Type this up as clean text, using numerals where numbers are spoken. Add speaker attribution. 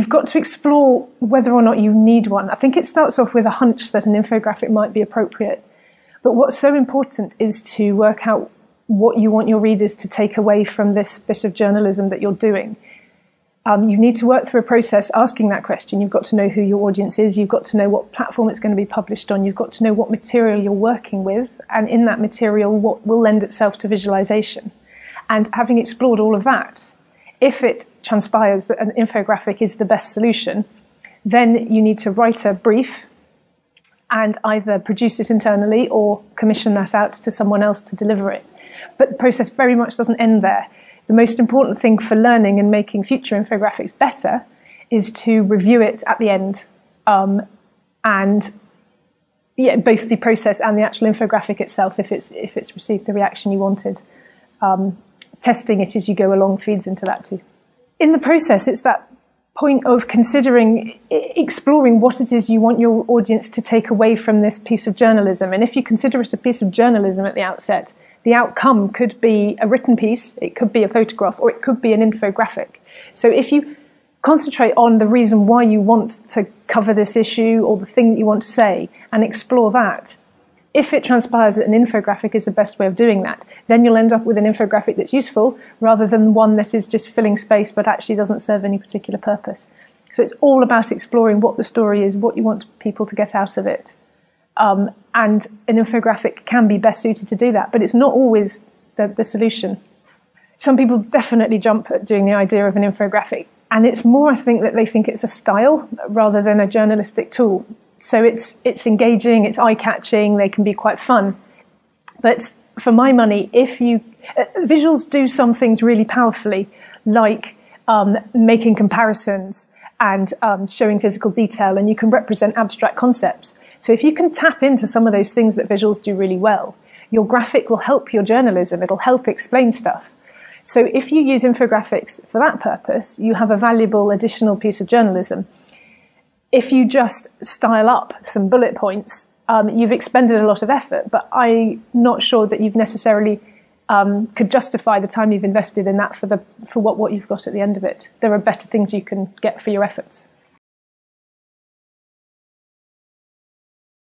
Speaker 1: you've got to explore whether or not you need one. I think it starts off with a hunch that an infographic might be appropriate. But what's so important is to work out what you want your readers to take away from this bit of journalism that you're doing. You need to work through a process asking that question. You've got to know who your audience is. You've got to know what platform it's going to be published on. You've got to know what material you're working with. And in that material, what will lend itself to visualization. And having explored all of that, if it transpires that an infographic is the best solution, then you need to write a brief and either produce it internally or commission that out to someone else to deliver it. But the process very much doesn't end there. The most important thing for learning and making future infographics better is to review it at the end. And yeah, both the process and the actual infographic itself, if it's received the reaction you wanted. Testing it as you go along feeds into that too. In the process, it's that point of considering, exploring what it is you want your audience to take away from this piece of journalism. And if you consider it a piece of journalism at the outset, the outcome could be a written piece, it could be a photograph, or it could be an infographic. So if you concentrate on the reason why you want to cover this issue or the thing that you want to say and explore that, if it transpires that an infographic is the best way of doing that, then you'll end up with an infographic that's useful rather than one that is just filling space but actually doesn't serve any particular purpose. So it's all about exploring what the story is, what you want people to get out of it. And an infographic can be best suited to do that, but it's not always the solution. Some people definitely jump at doing the idea of an infographic, and it's more, I think, that they think it's a style rather than a journalistic tool. So it's engaging, it's eye-catching, they can be quite fun. But for my money, if visuals do some things really powerfully, like making comparisons and showing physical detail, and you can represent abstract concepts. So if you can tap into some of those things that visuals do really well, your graphic will help your journalism, it'll help explain stuff. So if you use infographics for that purpose, you have a valuable additional piece of journalism. If you just style up some bullet points, you've expended a lot of effort, but I'm not sure that you've necessarily could justify the time you've invested in that for what you've got at the end of it. There are better things you can get for your efforts.